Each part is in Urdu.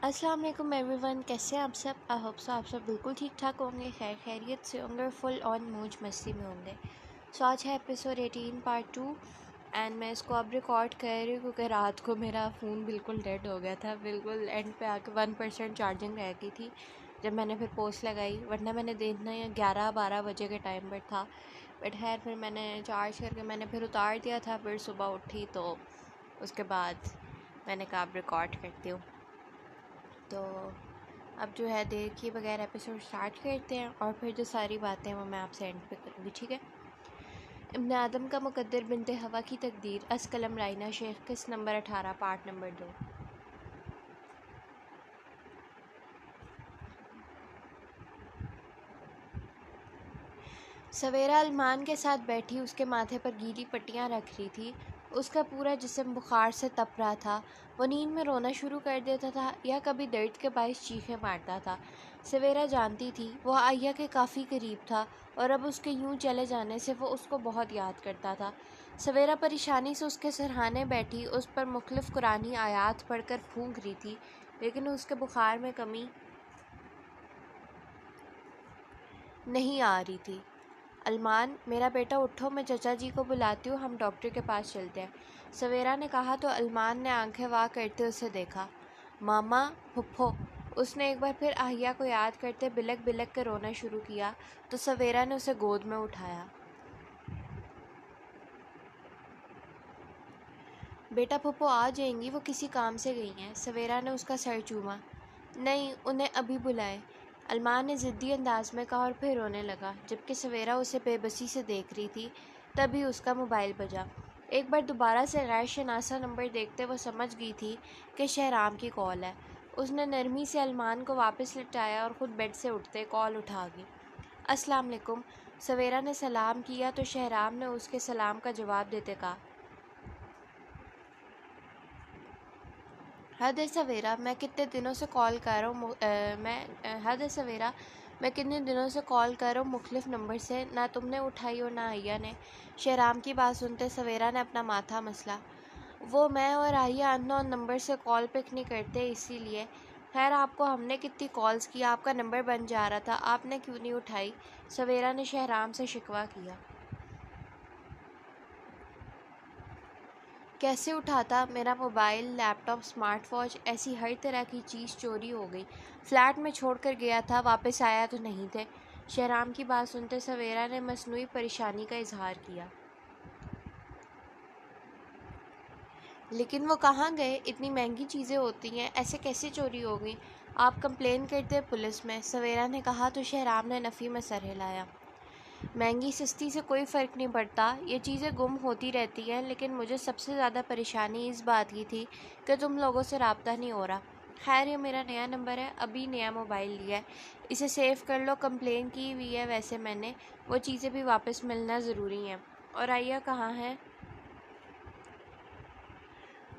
السلام علیکم ایوری ون، کیسے ہیں آپ سب؟ آئی ہوپ سو آپ سب بالکل ٹھیک ٹھاک ہوں گے، خیر خیریت سے ہوں گے، فل آن موج مستی میں ہوں گے۔ سو آج ہے ایپیسوڈ 18 پارٹ 2 اینڈ میں اس کو اب ریکارڈ کر رہی ہوں کیونکہ رات کو میرا فون بالکل ڈیڈ ہو گیا تھا، بالکل اینڈ پہ آ کے 1% چارجنگ رہ گئی تھی جب میں نے پھر پوسٹ لگائی، ورنہ میں نے دیکھنا 11-12 بجے کے ٹائم پر تھا، بٹ خیر پھر میں نے چارج کر کے میں نے پھر اتار دیا تھا، پھر صبح اٹھی تو اس کے بعد میں نے کہا اب ریکارڈ کرتی ہوں۔ تو اب جو ہے دیر کیے بغیر ایپیسوڈ سٹارٹ کرتے ہیں، اور پھر جو ساری باتیں ہیں وہ میں آپ سے اینڈ پہ کروں گی، ٹھیک ہے؟ ابن آدم کا مقدر بنت ہوا کی تقدیر، از قلم رائنا شیخ، قسط نمبر 18، پارٹ نمبر 2۔ سویرا المان کے ساتھ بیٹھی اس کے ماتھے پر گیلی پٹیاں رکھ رہی تھی، اس کا پورا جسم بخار سے تپ رہا تھا، وہ نیند میں رونا شروع کر دیتا تھا یا کبھی درد کے باعث چیخیں مارتا تھا۔ سویرا جانتی تھی وہ آہیہ کے کافی قریب تھا اور اب اس کے یوں چلے جانے سے وہ اس کو بہت یاد کرتا تھا۔ سویرا پریشانی سے اس کے سرہانے بیٹھی اس پر مختلف قرآنی آیات پڑھ کر پھونک رہی تھی، لیکن اس کے بخار میں کمی نہیں آ رہی تھی۔ المان، میرا بیٹا اٹھو، میں چچا جی کو بلاتی ہوں، ہم ڈاکٹر کے پاس چلتے ہیں، سویرا نے کہا تو المان نے آنکھیں وا کرتے اسے دیکھا۔ ماما، پھپھو، اس نے ایک بار پھر آہیہ کو یاد کرتے بلک بلک کے رونا شروع کیا تو سویرا نے اسے گود میں اٹھایا۔ بیٹا پھپھو آ جائیں گی، وہ کسی کام سے گئی ہیں، سویرا نے اس کا سر چوما۔ نہیں، انہیں ابھی بلائے، المان نے ضدی انداز میں کہا اور پھر رونے لگا، جبکہ سویرا اسے بے بسی سے دیکھ رہی تھی۔ تبھی اس کا موبائل بجا۔ ایک بار دوبارہ سے غیر شناسا نمبر دیکھتے وہ سمجھ گئی تھی کہ شہرام کی کال ہے۔ اس نے نرمی سے المان کو واپس لٹایا اور خود بیڈ سے اٹھتے کال اٹھا گئی۔ السلام علیکم، سویرا نے سلام کیا تو شہرام نے اس کے سلام کا جواب دیتے کہا، حد ہے سویرا، میں کتنے دنوں سے کال کر رہا ہوں مختلف نمبر سے، نہ تم نے اٹھائی اور نہ آہیہ نے۔ شہرام کی بات سنتے سویرا نے اپنا ماتھا مسلا۔ وہ میں اور آہیہ ان نون نمبر سے کال پک نہیں کرتے، اسی لیے۔ خیر آپ کو ہم نے کتنی کالز کی، آپ کا نمبر بن جا رہا تھا، آپ نے کیوں نہیں اٹھائی؟ سویرا نے شہرام سے شکوہ کیا۔ کیسے اٹھاتا؟ میرا موبائل، لیپ ٹاپ، اسمارٹ واچ، ایسی ہر طرح کی چیز چوری ہو گئی، فلیٹ میں چھوڑ کر گیا تھا، واپس آیا تو نہیں تھے۔ شہرام کی بات سنتے سویرا نے مصنوعی پریشانی کا اظہار کیا۔ لیکن وہ کہاں گئے؟ اتنی مہنگی چیزیں ہوتی ہیں، ایسے کیسے چوری ہو گئی؟ آپ کمپلین کرتے پولیس میں، سویرا نے کہا تو شہرام نے نفی میں سر ہلایا۔ مہنگی سستی سے کوئی فرق نہیں پڑتا، یہ چیزیں گم ہوتی رہتی ہیں، لیکن مجھے سب سے زیادہ پریشانی اس بات کی تھی کہ تم لوگوں سے رابطہ نہیں ہو رہا۔ خیر یہ میرا نیا نمبر ہے، ابھی نیا موبائل لیا ہے، اسے سیو کر لو، کمپلین کی ہوئی ہے ویسے میں نے، وہ چیزیں بھی واپس ملنا ضروری ہیں۔ اور آہیہ کہاں ہے؟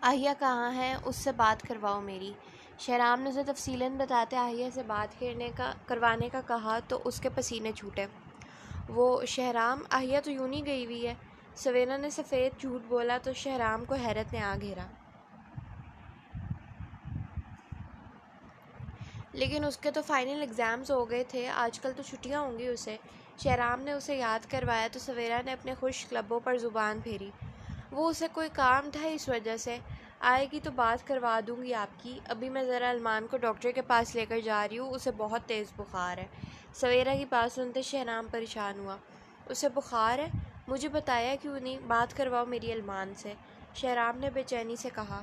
آہیہ کہاں ہے؟ اس سے بات کرواؤ میری۔ شہرام نے اسے تفصیلاً بتاتے آہیہ سے بات کروانے کا کہا تو اس کے پسینے چھوٹے۔ وہ شہرام، آہیہ تو یوں نہیں گئی ہوئی ہے، سویرا نے سفید جھوٹ بولا تو شہرام کو حیرت نے آ گھیرا۔ لیکن اس کے تو فائنل ایگزامز ہو گئے تھے، آج کل تو چھٹیاں ہوں گی اسے۔ شہرام نے اسے یاد کروایا تو سویرا نے اپنے خشک لبوں پر زبان پھیری۔ وہ اسے کوئی کام تھا اس وجہ سے، آئے گی تو بات کروا دوں گی آپ کی، ابھی میں ذرا المان کو ڈاکٹر کے پاس لے کر جا رہی ہوں، اسے بہت تیز بخار ہے۔ سویرا کی بات سنتے شہرام پریشان ہوا۔ اسے بخار ہے؟ مجھے بتایا کیوں نہیں؟ بات کرواؤ میری المان سے، شہرام نے بے چینی سے کہا۔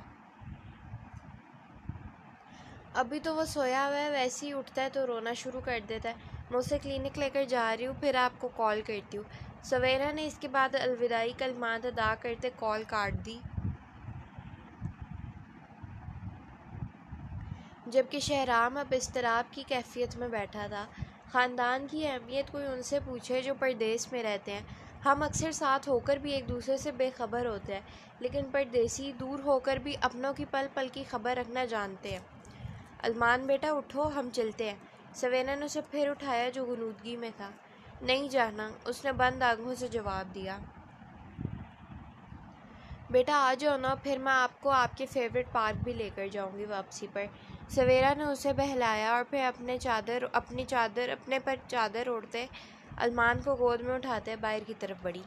ابھی تو وہ سویا ہوا ہے، ویسے ہی اٹھتا ہے تو رونا شروع کر دیتا ہے، میں اسے کلینک لے کر جا رہی ہوں، پھر آپ کو کال کرتی ہوں۔ سویرا نے اس کے بعد الوداعی کلمات ادا کرتے کال کاٹ دی، جبکہ شہرام اب اضطراب کی کیفیت میں بیٹھا تھا۔ خاندان کی اہمیت کوئی ان سے پوچھے جو پردیس میں رہتے ہیں، ہم اکثر ساتھ ہو کر بھی ایک دوسرے سے بے خبر ہوتے ہیں، لیکن پردیسی دور ہو کر بھی اپنوں کی پل پل کی خبر رکھنا جانتے ہیں۔ المان بیٹا اٹھو، ہم چلتے ہیں، سویرا نے اسے پھر اٹھایا جو غنودگی میں تھا۔ نہیں جانا، اس نے بند آنکھوں سے جواب دیا۔ بیٹا آ جاؤ نا، پھر میں آپ کو آپ کے فیورٹ پارک بھی لے کر جاؤں گی واپسی پر۔ سویرا نے اسے بہلایا اور پھر اپنے پر چادر اوڑھتے ارمان کو گود میں اٹھاتے باہر کی طرف بڑھی۔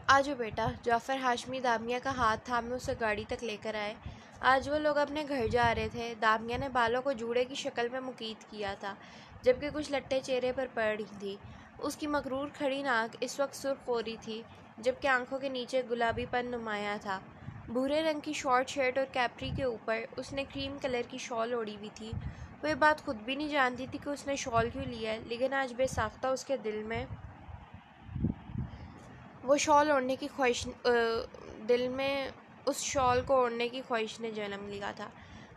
آجو بیٹا۔ جعفر ہاشمی دامیا کا ہاتھ تھامے اسے گاڑی تک لے کر آئے۔ آج وہ لوگ اپنے گھر جا رہے تھے۔ دامیا نے بالوں کو جوڑے کی شکل میں مکیت کیا تھا، جبکہ کچھ لٹیں چہرے پر پڑ رہی تھیں۔ اس کی مغرور کھڑی ناک اس وقت سرخ ہو رہی تھی، جبکہ آنکھوں کے نیچے گلابی پن نمایاں تھا۔ بھورے رنگ کی شارٹ شرٹ اور کیپری کے اوپر اس نے کریم کلر کی شال اوڑھی ہوئی تھی۔ وہ یہ بات خود بھی نہیں جانتی تھی کہ اس نے شال کیوں لیا ہے، لیکن آج بے ساختہ اس کے دل میں اس شال کو اوڑھنے کی خواہش نے جنم لیا تھا۔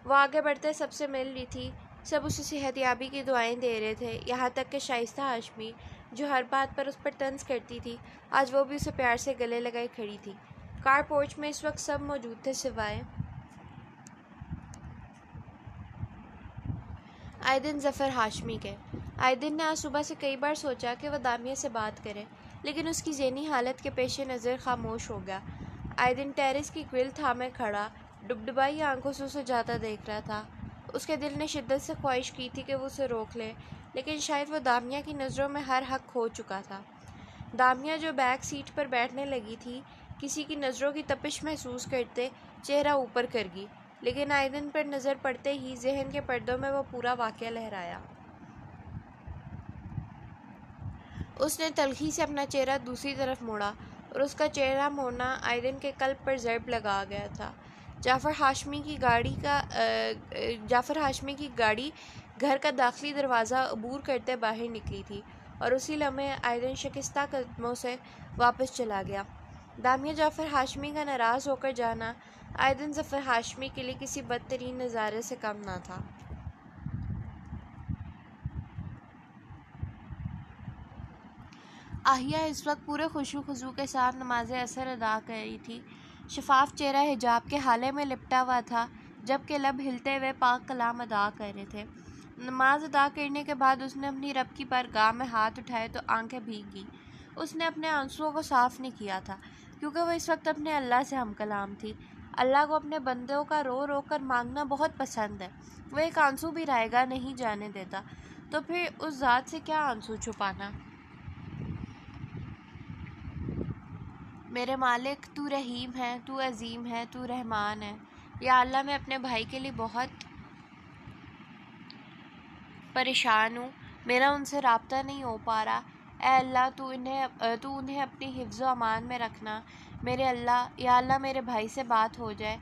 وہ آگے بڑھتے سب سے مل رہی تھی، سب اسے صحت یابی کی دعائیں دے رہے تھے، یہاں تک کہ شائستہ ہاشمی جو ہر بات پر اس پر طنز کرتی تھی، آج وہ بھی اسے پیار سے گلے لگائے کھڑی تھی۔ کار پورچ میں اس وقت سب موجود تھے سوائے آئدن ظفر ہاشمی کے۔ آئدن نے آج صبح سے کئی بار سوچا کہ وہ دامیا سے بات کرے، لیکن اس کی ذہنی حالت کے پیش نظر خاموش ہو گیا۔ آئدن ٹیرس کی گرل تھامے کھڑا ڈبڈبائی آنکھوں سے اسے جاتا دیکھ رہا تھا۔ اس کے دل نے شدت سے خواہش کی تھی کہ وہ اسے روک لے، لیکن شاید وہ دامیا کی نظروں میں ہر حق کھو چکا تھا۔ دامیا جو بیک سیٹ پر بیٹھنے لگی تھی، کسی کی نظروں کی تپش محسوس کرتے چہرہ اوپر کر گئی، لیکن آئدن پر نظر پڑتے ہی ذہن کے پردوں میں وہ پورا واقعہ لہرایا۔ اس نے تلخی سے اپنا چہرہ دوسری طرف موڑا، اور اس کا چہرہ موڑنا آئدن کے قلب پر ضرب لگا گیا تھا۔ جعفر ہاشمی کی گاڑی گھر کا داخلی دروازہ عبور کرتے باہر نکلی تھی، اور اسی لمحے آئدن شکستہ قدموں سے واپس چلا گیا۔ دامیا جعفر ہاشمی کا ناراض ہو کر جانا آئدن ظفر ہاشمی کے لیے کسی بدترین نظارے سے کم نہ تھا۔ آہیہ اس وقت پورے خشوع خضوع کے ساتھ نماز عصر ادا کر رہی تھی۔ شفاف چہرہ حجاب کے ہالے میں لپٹا ہوا تھا، جبکہ لب ہلتے ہوئے پاک کلام ادا کر رہے تھے۔ نماز ادا کرنے کے بعد اس نے اپنی رب کی بارگاہ میں ہاتھ اٹھائے تو آنکھیں بھیگ گئیں۔ اس نے اپنے آنسوؤں کو صاف نہیں کیا تھا، کیونکہ وہ اس وقت اپنے اللہ سے ہم کلام تھی۔ اللہ کو اپنے بندوں کا رو رو کر مانگنا بہت پسند ہے۔ وہ ایک آنسو بھی رائگاں نہیں جانے دیتا، تو پھر اس ذات سے کیا آنسو چھپانا۔ میرے مالک، تو رحیم ہے، تو عظیم ہے، تو رحمان ہے۔ یا اللہ، میں اپنے بھائی کے لیے بہت پریشان ہوں، میرا ان سے رابطہ نہیں ہو پا رہا۔ اے اللہ، تو انہیں اپنی حفظ و امان میں رکھنا۔ میرے اللہ، یا اللہ میرے بھائی سے بات ہو جائے،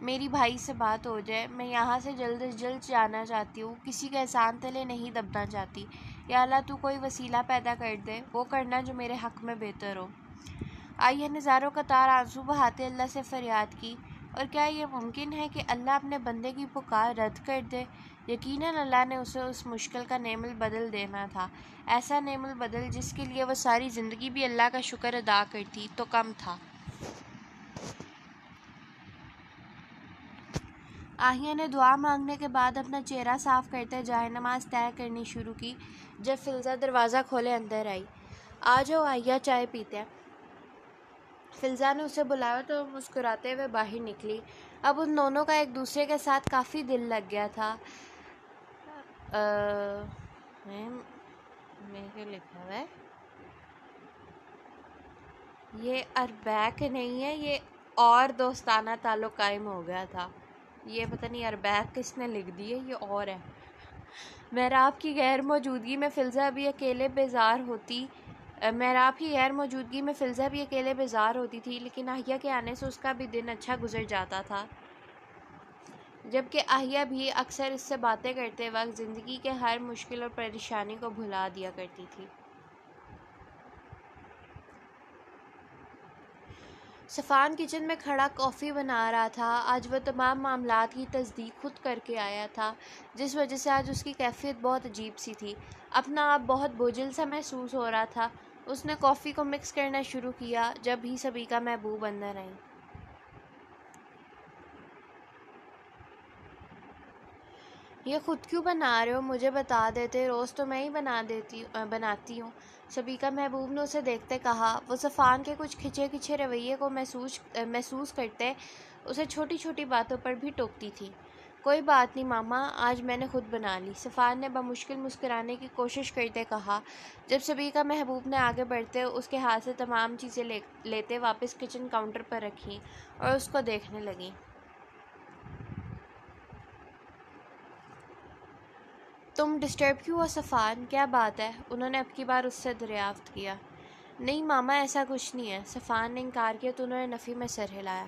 میری بھائی سے بات ہو جائے۔ میں یہاں سے جلد از جلد جانا چاہتی ہوں، کسی کے احسان تلے نہیں دبنا چاہتی۔ یا اللہ، تو کوئی وسیلہ پیدا کر دے، وہ کرنا جو میرے حق میں بہتر ہو۔ آئیہ نے زاروں قطار آنسو بہاتے اللہ سے فریاد کی، اور کیا یہ ممکن ہے کہ اللہ اپنے بندے کی پکار رد کر دے؟ یقیناً اللہ نے اسے اس مشکل کا نعم البدل دینا تھا، ایسا نعم البدل جس کے لیے وہ ساری زندگی بھی اللہ کا شکر ادا کرتی تو کم تھا۔ آہیہ نے دعا مانگنے کے بعد اپنا چہرہ صاف کرتے جائے نماز طے کرنی شروع کی، جب فلزہ دروازہ کھولے اندر آئی۔ آ جاؤ آہیہ، چائے پیتے ہیں۔ فلزہ نے اسے بلایا تو وہ مسکراتے ہوئے باہر نکلی۔ اب ان دونوں کا ایک دوسرے کے ساتھ کافی دل لگ گیا تھا۔ میں کیا لکھا ہوا ہے؟ یہ اربیک نہیں ہے، یہ اور دوستانہ تعلق قائم ہو گیا تھا۔ یہ پتہ نہیں اربیک کس نے لکھ دی ہے، یہ اور ہے۔ محراب کی غیر موجودگی میں فلزہ بھی اکیلے بیزار ہوتی تھی، لیکن آہیہ کے آنے سے اس کا بھی دن اچھا گزر جاتا تھا، جبکہ آہیہ بھی اکثر اس سے باتیں کرتے وقت زندگی کے ہر مشکل اور پریشانی کو بھلا دیا کرتی تھی۔ صفان کچن میں کھڑا کافی بنا رہا تھا۔ آج وہ تمام معاملات کی تصدیق خود کر کے آیا تھا، جس وجہ سے آج اس کی کیفیت بہت عجیب سی تھی۔ اپنا آپ بہت بوجھل سا محسوس ہو رہا تھا۔ اس نے کافی کو مکس کرنا شروع کیا جب ہی سبیکہ محبوب اندر آئیں۔ یہ خود کیوں بنا رہے ہو؟ مجھے بتا دیتے، روز تو میں ہی بناتی ہوں۔ سبیکہ محبوب نے اسے دیکھتے کہا۔ وہ صفان کے کچھ کھچے کھچے رویے کو محسوس کرتے اسے چھوٹی چھوٹی باتوں پر بھی ٹوکتی تھی۔ کوئی بات نہیں ماما، آج میں نے خود بنا لی، صفان نے بمشکل مسکرانے کی کوشش کرتے کہا۔ جب سبیکہ محبوب نے آگے بڑھتے اس کے ہاتھ سے تمام چیزیں لیتے واپس کچن کاؤنٹر پر رکھیں اور اس کو دیکھنے لگیں۔ تم ڈسٹرب کیوں ہو صفان؟ کیا بات ہے؟ انہوں نے اب کی بار اس سے دریافت کیا۔ نہیں ماما، ایسا کچھ نہیں ہے، صفان نے انکار کیا تو انہوں نے نفی میں سر ہلایا۔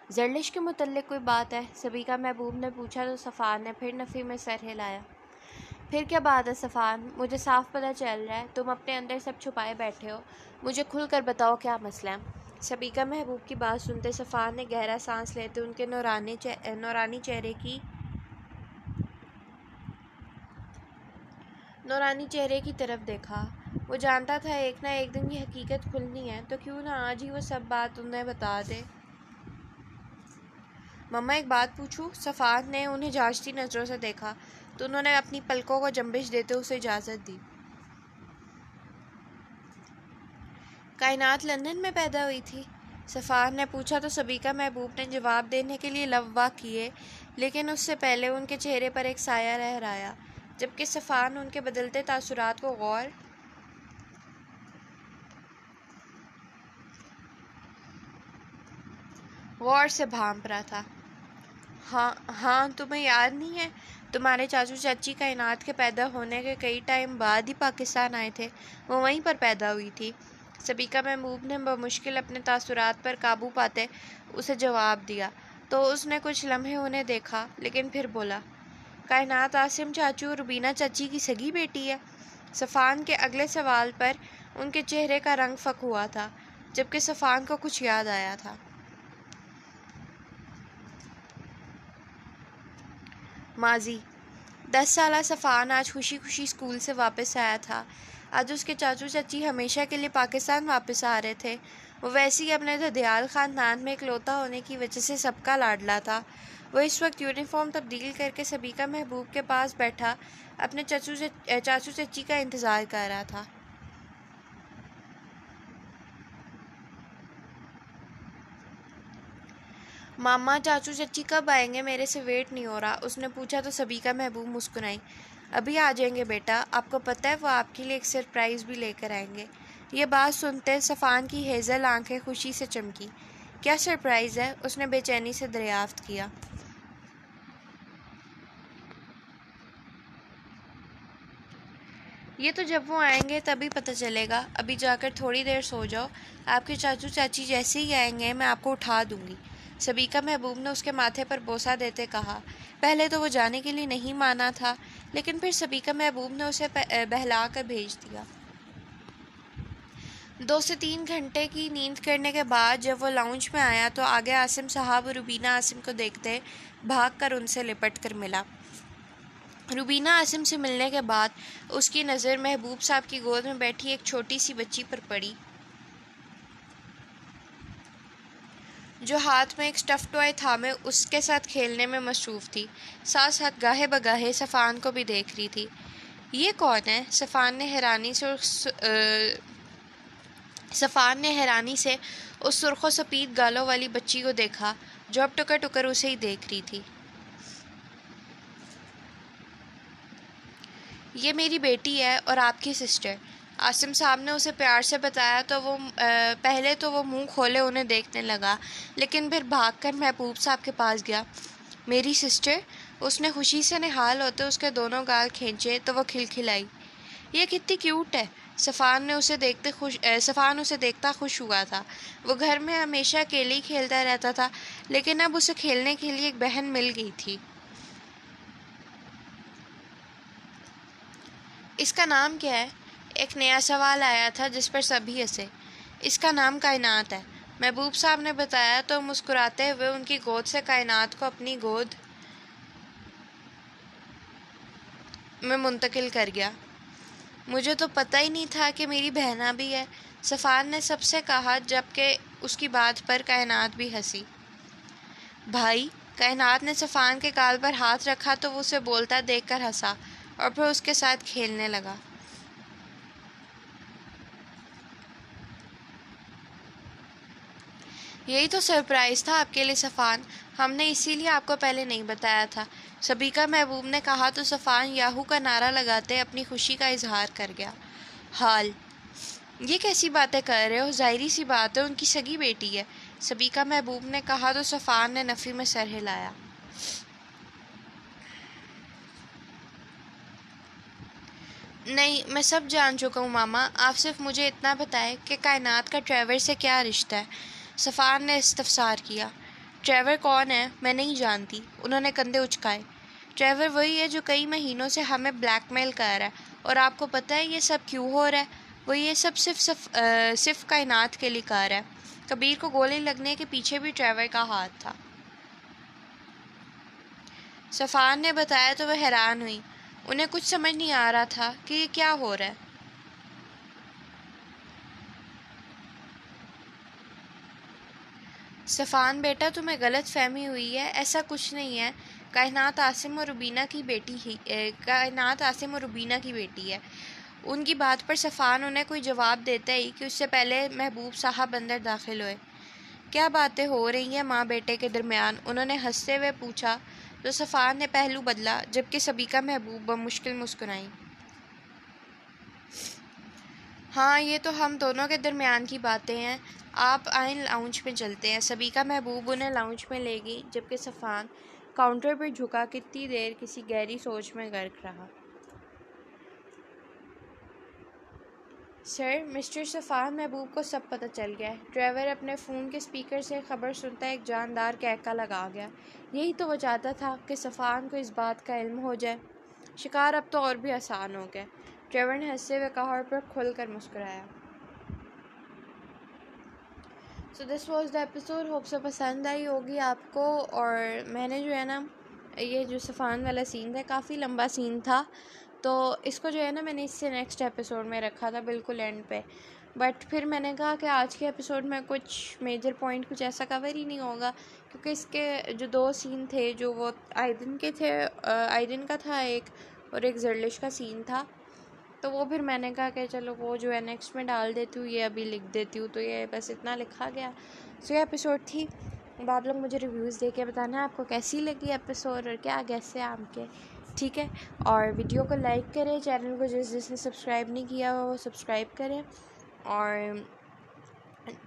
زرلش کے متعلق کوئی بات ہے؟ سبیکہ محبوب نے پوچھا تو صفان نے پھر نفی میں سر ہلایا۔ پھر کیا بات ہے صفان؟ مجھے صاف پتہ چل رہا ہے تم اپنے اندر سب چھپائے بیٹھے ہو، مجھے کھل کر بتاؤ کیا مسئلہ ہے۔ سبیکہ محبوب کی بات سنتے صفان نے گہرا سانس لیتے ان کے نورانی چہرے کی طرف دیکھا۔ وہ جانتا تھا ایک نہ ایک دن یہ حقیقت کھلنی ہے، تو کیوں نہ آج ہی وہ سب بات انہیں بتا دے۔ مما ایک بات پوچھوں؟ صفان نے انہیں جانچتی نظروں سے دیکھا تو انہوں نے اپنی پلکوں کو جنبش دیتے اسے اجازت دی۔ کائنات لندن میں پیدا ہوئی تھی؟ صفان نے پوچھا تو سبیکہ محبوب نے جواب دینے کے لیے لب واہ کیے، لیکن اس سے پہلے ان کے چہرے پر ایک سایہ لہرایا، جبکہ صفان ان کے بدلتے تاثرات کو غور سے بھانپ رہا تھا۔ ہاں تمہیں یاد نہیں ہے؟ تمہارے چاچو چاچی کائنات کے پیدا ہونے کے کئی ٹائم بعد ہی پاکستان آئے تھے، وہ وہیں پر پیدا ہوئی تھی۔ سبیکہ محبوب نے بمشکل اپنے تاثرات پر قابو پاتے اسے جواب دیا، تو اس نے کچھ لمحے انہیں دیکھا، لیکن پھر بولا، کائنات عاصم چاچو اور روبینہ چاچی کی سگی بیٹی ہے؟ صفان کے اگلے سوال پر ان کے چہرے کا رنگ فک ہوا تھا، جبکہ صفان کو کچھ یاد آیا تھا۔ ماضی 10 سالہ صفان آج خوشی خوشی اسکول سے واپس آیا تھا۔ آج اس کے چاچو چاچی ہمیشہ کے لیے پاکستان واپس آ رہے تھے۔ وہ ویسے ہی اپنے دھدیال خاندان میں اکلوتا ہونے کی وجہ سے سب کا لاڈلا تھا۔ وہ اس وقت یونیفارم تبدیل کر کے سبیکہ محبوب کے پاس بیٹھا اپنے چاچو چاچی کا انتظار کر رہا تھا۔ ماما چاچو چاچی کب آئیں گے؟ میرے سے ویٹ نہیں ہو رہا، اس نے پوچھا تو سبیکہ محبوب مسکرائی۔ ابھی آ جائیں گے بیٹا، آپ کو پتہ ہے وہ آپ کے لیے ایک سرپرائز بھی لے کر آئیں گے۔ یہ بات سنتے صفان کی ہیزل آنکھیں خوشی سے چمکی۔ کیا سرپرائز ہے؟ اس نے بے چینی سے دریافت کیا۔ یہ تو جب وہ آئیں گے تبھی پتہ چلے گا، ابھی جا کر تھوڑی دیر سو جاؤ، آپ کے چاچو چاچی جیسے ہی آئیں گے میں آپ کو اٹھا دوں گی، سبیکہ محبوب نے اس کے ماتھے پر بوسہ دیتے کہا۔ پہلے تو وہ جانے کے لیے نہیں مانا تھا، لیکن پھر سبیکہ محبوب نے اسے بہلا کر بھیج دیا۔ 2 سے 3 گھنٹے کی نیند کرنے کے بعد جب وہ لاؤنج میں آیا تو آگے عاصم صاحب اور روبینہ عاصم کو دیکھتے بھاگ کر ان سے لپٹ کر ملا۔ روبینہ عاصم سے ملنے کے بعد اس کی نظر محبوب صاحب کی گود میں بیٹھی ایک چھوٹی سی بچی پر پڑی، جو ہاتھ میں ایک اسٹف ٹوائے تھامے اس کے ساتھ کھیلنے میں مصروف تھی، ساتھ ساتھ گاہے بگاہے صفان کو بھی دیکھ رہی تھی۔ یہ کون ہے؟ صفان نے حیرانی سے اس سرخ و سفید گالوں والی بچی کو دیکھا جو اب ٹکر ٹکر اسے ہی دیکھ رہی تھی۔ یہ میری بیٹی ہے اور آپ کی سسٹر، عاصم صاحب نے اسے پیار سے بتایا تو وہ پہلے تو وہ منہ کھولے انہیں دیکھنے لگا، لیکن پھر بھاگ کر محبوب صاحب کے پاس گیا۔ میری سسٹر؟ اس نے خوشی سے نہال ہوتے اس کے دونوں گال کھینچے تو وہ کھلکھلائی۔ یہ کتنی کیوٹ ہے۔ صفان اسے دیکھتا خوش ہوا تھا۔ وہ گھر میں ہمیشہ اکیلے ہی کھیلتا رہتا تھا، لیکن اب اسے کھیلنے کے لیے ایک بہن مل گئی تھی۔ اس کا نام کیا ہے؟ ایک نیا سوال آیا تھا جس پر سبھی ہنسے۔ اس کا نام کائنات ہے، محبوب صاحب نے بتایا تو مسکراتے ہوئے ان کی گود سے کائنات کو اپنی گود میں منتقل کر گیا۔ مجھے تو پتہ ہی نہیں تھا کہ میری بہنا بھی ہے، صفان نے سب سے کہا، جبکہ اس کی بات پر کائنات بھی ہنسی۔ بھائی کائنات نے صفان کے گال پر ہاتھ رکھا تو وہ اسے بولتا دیکھ کر ہنسا اور پھر اس کے ساتھ کھیلنے لگا۔ یہی تو سرپرائز تھا آپ کے لیے صفان، ہم نے اسی لیے آپ کو پہلے نہیں بتایا تھا، سبیکہ محبوب نے کہا تو صفان یاہو کا نعرہ لگاتے اپنی خوشی کا اظہار کر گیا۔ حال یہ کیسی باتیں کر رہے ہو؟ ظاہری سی بات ہے ان کی سگی بیٹی ہے، سبیکہ محبوب نے کہا تو صفان نے نفی میں سر ہلایا۔ نہیں، میں سب جان چکا ہوں ماما، آپ صرف مجھے اتنا بتائیں کہ کائنات کا ٹریور سے کیا رشتہ ہے؟ صفان نے استفسار کیا۔ ٹریور کون ہے؟ میں نہیں جانتی، انہوں نے کندھے اچکائے۔ ٹریور وہی ہے جو کئی مہینوں سے ہمیں بلیک میل کر رہا ہے، اور آپ کو پتہ ہے یہ سب کیوں ہو رہا ہے؟ وہ یہ سب صرف کائنات کے لیے کر رہا ہے۔ کبیر کو گولی لگنے کے پیچھے بھی ٹریور کا ہاتھ تھا۔ صفان نے بتایا تو وہ حیران ہوئی، انہیں کچھ سمجھ نہیں آ رہا تھا کہ یہ کیا ہو رہا ہے۔ صفان بیٹا تمہیں غلط فہمی ہوئی ہے، ایسا کچھ نہیں ہے، کائنات عاصم اور روبینہ کی بیٹی ہے۔ ان کی بات پر صفان انہیں کوئی جواب دیتا ہی کہ اس سے پہلے محبوب صاحب اندر داخل ہوئے۔ کیا باتیں ہو رہی ہیں ماں بیٹے کے درمیان؟ انہوں نے ہنستے ہوئے پوچھا تو صفان نے پہلو بدلا، جبکہ سبیکہ محبوب بمشکل مسکرائیں۔ ہاں، یہ تو ہم دونوں کے درمیان کی باتیں ہیں، آپ آئیں لاؤنج میں چلتے ہیں۔ سبیکہ محبوب انہیں لاؤنج میں لے گئی، جبکہ صفان کاؤنٹر پر جھکا کتنی دیر کسی گہری سوچ میں غرق رہا۔ سر، مسٹر صفان محبوب کو سب پتہ چل گیا ہے۔ ڈرائیور اپنے فون کے اسپیکر سے خبر سنتا ایک جاندار کہکا لگا گیا۔ یہی تو وہ چاہتا تھا کہ صفان کو اس بات کا علم ہو جائے۔ شکار اب تو اور بھی آسان ہو گیا، ڈرائیور نے ہنستے ہوئے کہا اور پھر کھل کر مسکرایا۔ So this was the episode, hope so پسند آئی ہوگی آپ کو۔ اور میں نے جو ہے نا یہ جو صفان والا سین تھا کافی لمبا سین تھا، تو اس کو جو ہے نا میں نے اس سے نیکسٹ ایپیسوڈ میں رکھا تھا بالکل اینڈ پہ، بٹ پھر میں نے کہا کہ آج کے ایپیسوڈ میں کچھ میجر پوائنٹ کچھ ایسا کور ہی نہیں ہوگا، کیونکہ اس کے جو دو سین تھے جو وہ آئیدن کے تھے، آئیدن کا تھا ایک اور ایک زرلش کا سین تھا، تو وہ پھر میں نے کہا کہ چلو وہ جو ہے نیکسٹ میں ڈال دیتی ہوں، یہ ابھی لکھ دیتی ہوں، تو یہ بس اتنا لکھا گیا۔ سو یہ ایپیسوڈ تھی، اب آپ لوگ مجھے ریویوز دے کے بتانا آپ کو کیسی لگی ایپیسوڈ اور کیا گیس ہے آپ کے، ٹھیک ہے؟ اور ویڈیو کو لائک کریں، چینل کو جس نے سبسکرائب نہیں کیا ہوا وہ سبسکرائب کریں، اور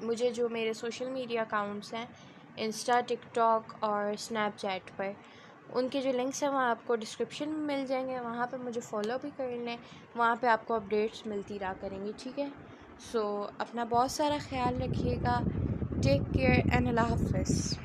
مجھے جو میرے سوشل میڈیا اکاؤنٹس ہیں انسٹا، ٹک ٹاک اور اسنیپ چیٹ پر، ان کے جو لنکس ہیں وہاں آپ کو ڈسکرپشن میں مل جائیں گے، وہاں پہ مجھے فالو بھی کر لیں، وہاں پہ آپ کو اپڈیٹس ملتی رہا کریں گی، ٹھیک ہے؟ سو اپنا بہت سارا خیال رکھیے گا، ٹیک کیئر اینڈ اللہ حافظ۔